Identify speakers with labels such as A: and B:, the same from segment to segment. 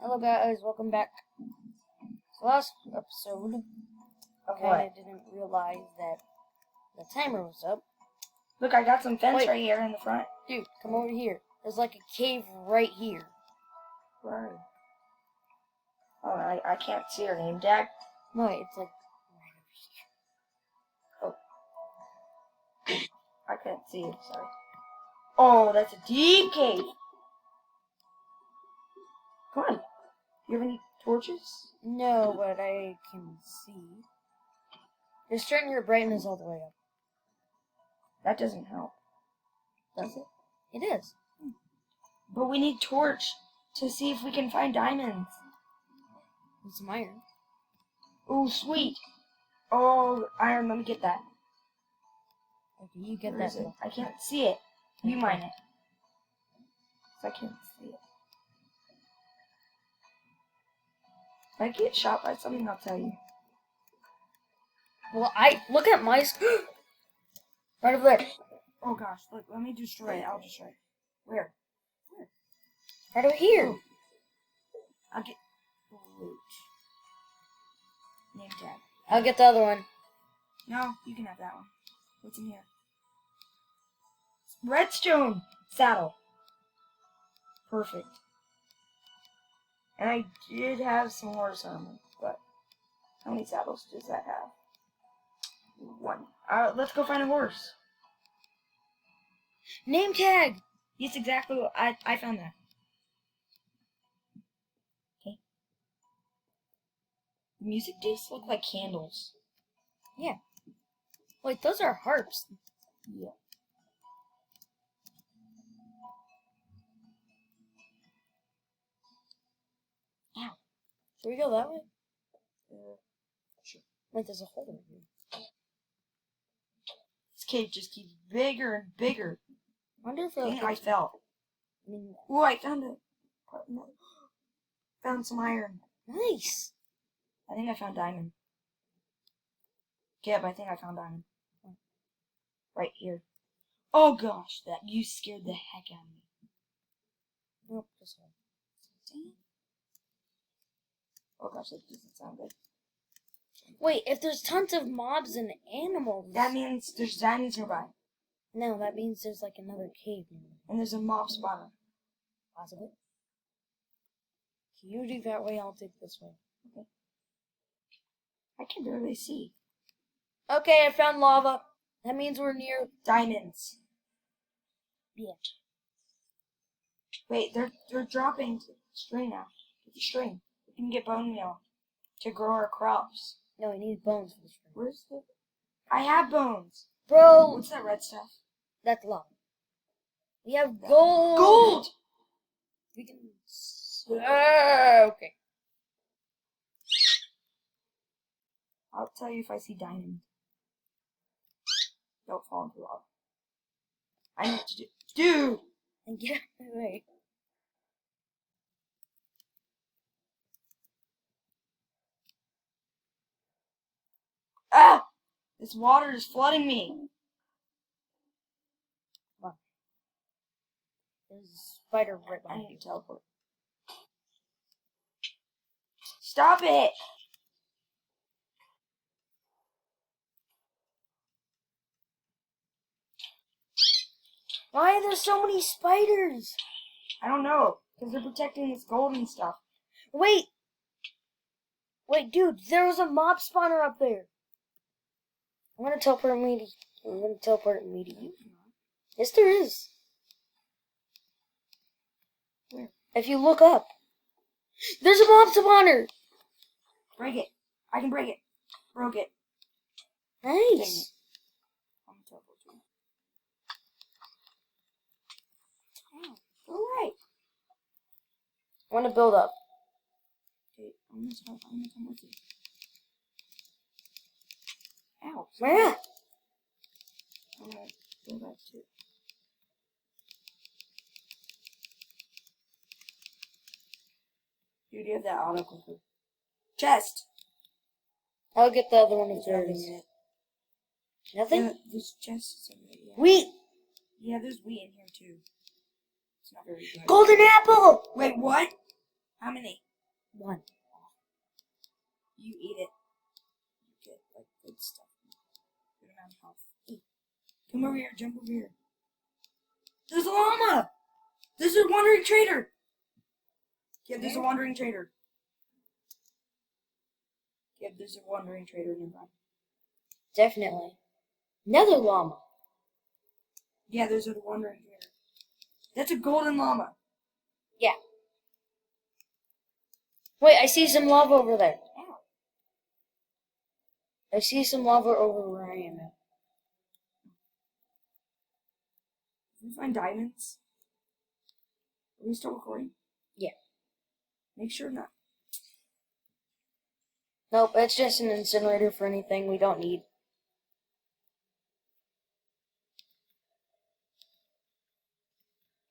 A: Hello guys, welcome back. So last episode, I didn't realize that the timer was up.
B: Look, I got some fence right here in the front.
A: Dude, come over here. There's like a cave right here.
B: Where? Oh, I can't see her name tag.
A: No, it's like right over
B: here. Oh. I couldn't see it, sorry. Oh, that's a deep cave. Come on. Do you have any torches?
A: No, but I can see. Just turn your brightness all the way up.
B: That doesn't help. Does it?
A: It is.
B: But we need torch to see if we can find diamonds.
A: And some iron.
B: Oh, sweet. Oh, iron, let me get that.
A: Okay, you get
B: Where
A: that.
B: is it? I can't see it. You mine it. I can't see it. If I get shot by something, I'll tell you.
A: Well, look at my right over there.
B: Oh gosh, look, let me destroy it. I'll destroy it. Where?
A: Right over here.
B: Oh. I'll get loot. Name tag.
A: I'll get the other one.
B: No, you can have that one. What's in here? Redstone saddle. Perfect. And I did have some horse armor, but how many saddles does that have? One. Let's go find a horse.
A: Name tag.
B: Yes, exactly. I found that. Okay. The music discs look like candles.
A: Yeah. Wait, those are harps.
B: Yeah.
A: Ow. Should we go that way?
B: Sure.
A: Wait, there's a hole in here.
B: This cave just keeps bigger and bigger.
A: I wonder if
B: I fell. Ooh, I found found some iron.
A: Nice.
B: I think I found diamond. Yeah, but I think I found diamond. Right here. Oh gosh, you scared the heck out of me.
A: Nope, this one.
B: Oh gosh, that doesn't sound good.
A: Wait, if there's tons of mobs and animals...
B: That means there's diamonds nearby.
A: No, that means there's like another cave nearby.
B: And there's a mob spawner.
A: Possibly. You do that way, I'll take this way.
B: Okay. I can barely see.
A: Okay, I found lava. That means we're near...
B: diamonds.
A: Yeah.
B: Wait, they're dropping string now. Get the string. We can get bone meal to grow our crops.
A: No, we need bones for the string.
B: Where's the... I have bones.
A: Bro!
B: What's that red stuff?
A: That's lava. We have gold!
B: Gold!
A: We can... okay.
B: I'll tell you if I see diamond. Don't fall into lava. I need to do... Dude!
A: And get out of my way.
B: Ah! This water is flooding me.
A: Come on. There's a spider right
B: I
A: behind
B: need
A: you.
B: to teleport. Stop it!
A: Why are there so many spiders?
B: I don't know. Because they're protecting this gold and stuff.
A: Wait! Wait, dude, there was a mob spawner up there. I'm gonna teleport me to you. Yes, there is.
B: Where?
A: If you look up. There's a mob spawner!
B: Break it. I can break it. Broke it.
A: Nice.
B: I'm gonna teleport to you. Alright.
A: I want to build up.
B: Okay, I'm gonna come with you. Ow.
A: Where at?
B: I'm gonna build up too. Dude, you have that auto clicker. Chest!
A: I'll get the other one if there is. Nothing?
B: Yeah, there's chests over there. Yeah.
A: Wheat!
B: Yeah, there's wheat in here too. It's not very good.
A: Golden apple!
B: Wait, what? How many?
A: One.
B: You eat it. You get like good stuff. Good amount of health. Hey, come over here. Jump over here. There's a llama. There's a wandering trader. Yeah, there's a wandering trader. Yeah, there's a wandering trader nearby.
A: Definitely. Another llama.
B: Yeah, there's a wandering trader. That's a golden llama.
A: Yeah. Wait, I see some lava over there.
B: Ow.
A: I see some lava over where I am now.
B: Did we find diamonds? Are we still recording?
A: Yeah.
B: Make sure not.
A: Nope, it's just an incinerator for anything we don't need.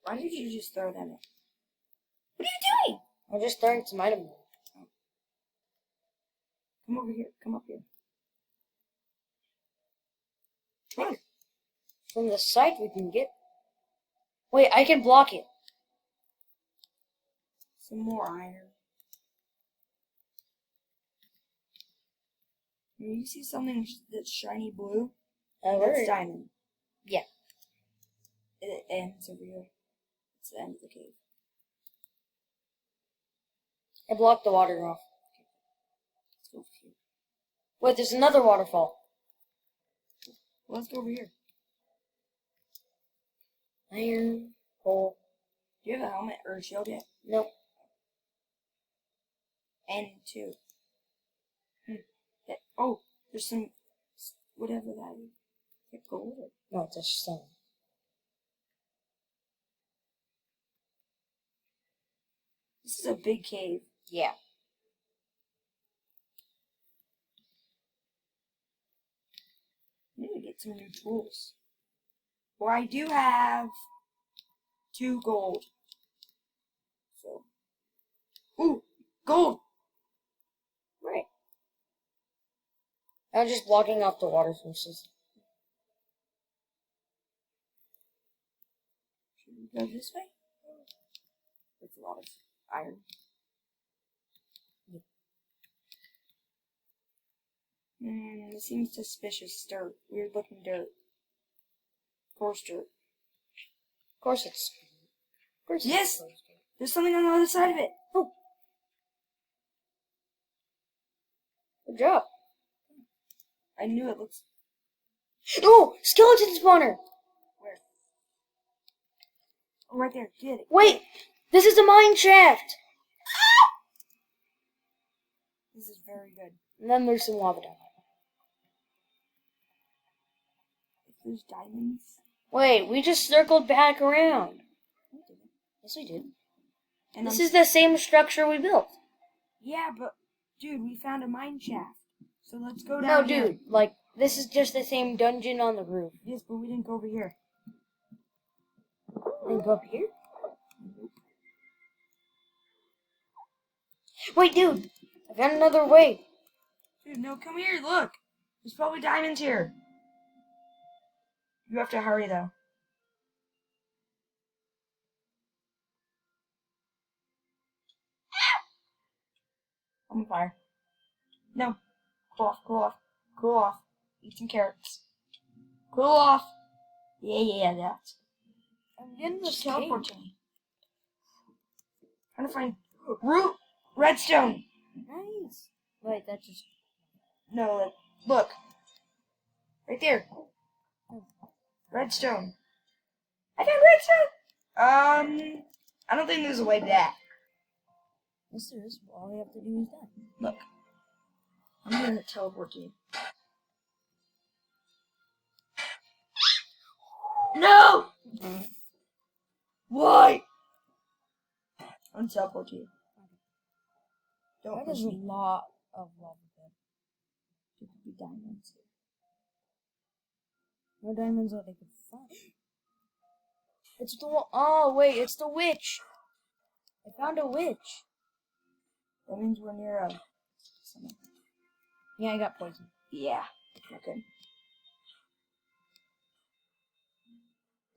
B: Why did you just throw that in? What are you doing?
A: I'm just throwing some items.
B: Come over here. Come up here. Come on.
A: From the side we can get... Wait, I can block it.
B: Some more iron. You see something that's shiny blue? That's diamond.
A: Yeah.
B: It ends over here. It's the end of the cave.
A: I blocked the water off.
B: Let's go over here.
A: Wait, there's another waterfall.
B: Well, let's go over here.
A: Iron hole.
B: Do you have a helmet or a shield yet?
A: Nope.
B: And two. Oh, there's some, whatever that is. Is it gold? Or?
A: No, it's a stone.
B: This is a big cave.
A: Yeah.
B: I need to get some new tools. Well, I do have 2 gold. So, ooh, gold.
A: Right. I'm just blocking off the water sources.
B: Should we go this way? That's a lot of iron. Yeah. This seems suspicious. Dirt. Weird looking dirt. Coarse dirt.
A: Of course it's... Of course
B: Yes!
A: it's
B: There's something on the other side of it.
A: Oh. Good job.
B: I knew it looks...
A: Oh! Skeleton spawner!
B: Where? Oh, right there. Get it.
A: Wait! This is a mine shaft!
B: This is very good.
A: And then there's some lava down there.
B: If there's diamonds...
A: Wait, we just circled back around.
B: We didn't.
A: Yes, we did.
B: And
A: This is the same structure we built.
B: Yeah, but... Dude, we found a mine shaft. So let's go
A: No,
B: down
A: dude, like, this is just the same dungeon on the roof.
B: Yes, but we didn't go over here.
A: And go up here? Wait, dude! I found another way.
B: Dude, no, come here, look! There's probably diamonds here. You have to hurry, though. I'm on fire. No. Cool off, cool off, cool off. Eat some carrots. Cool off. Yeah, that.
A: I'm getting
B: Just
A: this
B: teleport to me. Trying to find root redstone.
A: Nice. Wait, that just...
B: No, look. Right there. Redstone. I found redstone! I don't think there's a way back.
A: Yes, there is. All we have to do is that.
B: Look. I'm gonna teleport to you. No! Why? I'm gonna teleport to you. Don't
A: That
B: push
A: is a
B: me.
A: lot of lava bed.
B: There could be diamonds here.
A: No diamonds that they could find. It's the oh wait, it's the witch. I found a witch.
B: That means we're near a... something.
A: Yeah, I got poisoned.
B: Yeah, it's not good.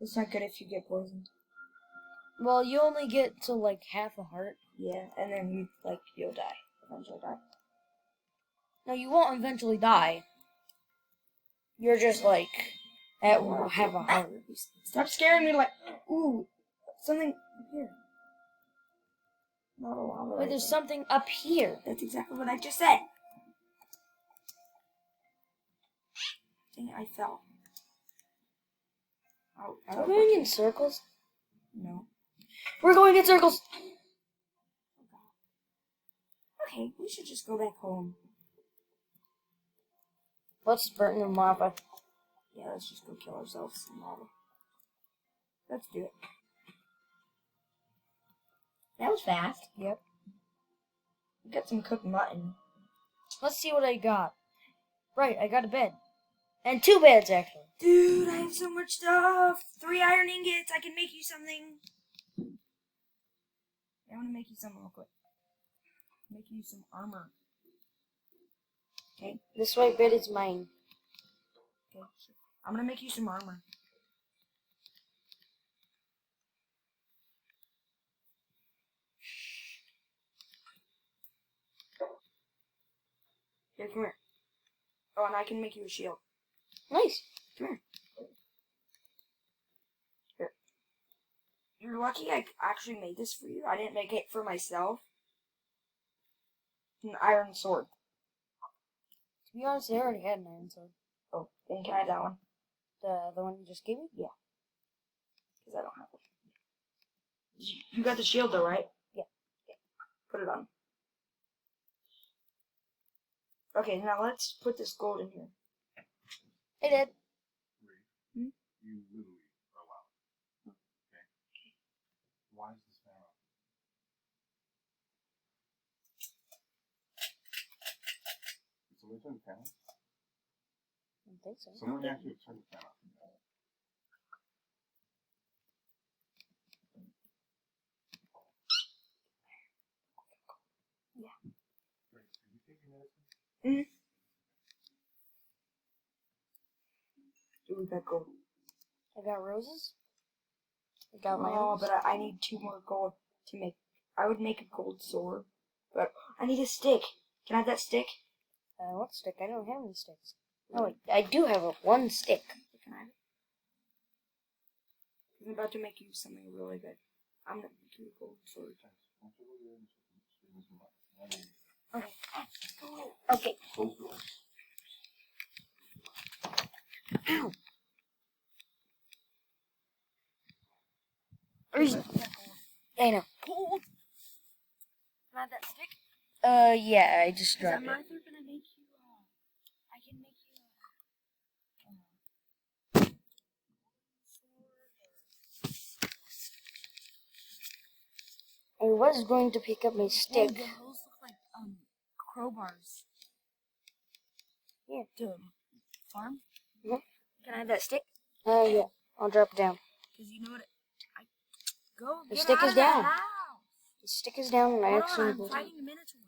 B: It's not good if you get poisoned.
A: Well, you only get to like half a heart.
B: Yeah, and then you'll die. Eventually die.
A: No, you won't eventually die. You're just like have a heart.
B: Stop scaring me like, ooh, something here. Not a lava.
A: Wait, there's something up here.
B: That's exactly what I just said. Dang it, I fell.
A: Are we going in circles?
B: No.
A: We're going in circles.
B: Okay, we should just go back home.
A: Let's burn the lava.
B: Yeah, let's just go kill ourselves in lava. Let's do it. That was fast.
A: Yep.
B: We got some cooked mutton.
A: Let's see what I got. Right, I got a bed. And 2 beds, actually.
B: Dude, I have so much stuff. 3 iron ingots. I can make you something. I want to make you something real quick. Make you some armor. Okay.
A: This white bed is mine.
B: Okay. I'm going to make you some armor. Here, come here. Oh, and I can make you a shield.
A: Nice.
B: Come here. Here. You're lucky I actually made this for you. I didn't make it for myself. An iron sword.
A: To be honest, I already had an iron sword.
B: Oh, then can I have that one?
A: The one you just gave me?
B: Yeah. Because I don't have it. You got the shield though, right?
A: Yeah.
B: Put it on. Okay, now let's put this gold in here.
A: I did.
C: You literally are loud. Okay. Why is this fan on? Did somebody turn the fan on?
A: I don't think so.
C: Someone actually turned the fan on.
B: Yeah.
C: Great. Did you take your medicine?
B: Mm-hmm. Ooh, we got gold.
A: I got roses. I got my
B: Oh, but I need 2 more gold to make. I would make a gold sword, but I need a stick. Can I have that stick?
A: What stick? I don't have any sticks. Oh, wait, I do have 1 stick.
B: Can I have it? I'm about to make you something really good. I'm gonna make you a gold sword. Okay.
A: Okay. Ow. I know.
B: Gold. Can I have that stick?
A: Yeah, I just dropped
B: I'm
A: it.
B: either gonna make you. I can make you.
A: I was going to pick up my stick.
B: Those look like crowbars.
A: Yeah.
B: To farm.
A: Mm-hmm.
B: Can I have that stick?
A: Yeah. I'll drop it down.
B: Because you know what? Go
A: The
B: get
A: stick
B: out
A: is
B: of the
A: down.
B: house.
A: The stick is down, and I
B: Hold
A: actually.
B: on, I'm fighting a minotaur.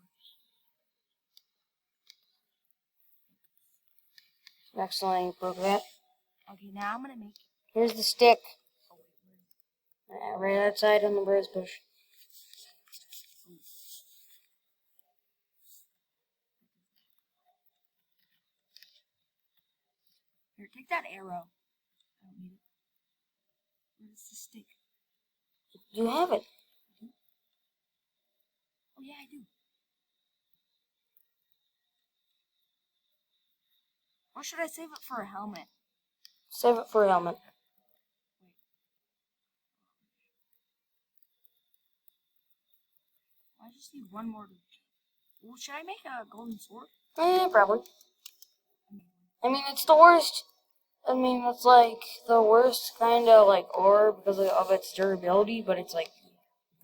A: Accidentally broke that.
B: Okay, now I'm gonna make.
A: Here's the stick.
B: Oh, wait,
A: Right outside on the rose bush.
B: Here, take that arrow. I don't need it. Where's the stick?
A: You have it.
B: Oh yeah, I do. Or should I save it for a helmet?
A: Save it for a helmet.
B: Wait. I just need 1 more. Well, should I make a golden sword?
A: Probably. I mean, it's the worst. I mean, it's like the worst kind of like ore because of its durability, but it's like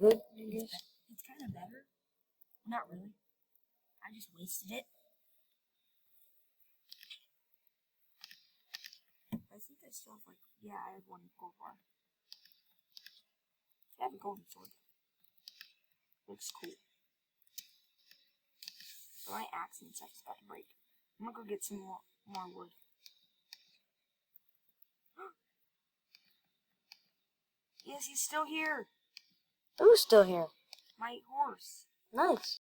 A: good, I guess.
B: It's kind of better. Not really. I just wasted it. I think I still have I have 1 gold bar. I have a golden sword. Looks cool. So my axe and stuff's about to break. I'm gonna go get some more wood. Yes, he's still here.
A: Who's still here?
B: My horse.
A: Nice.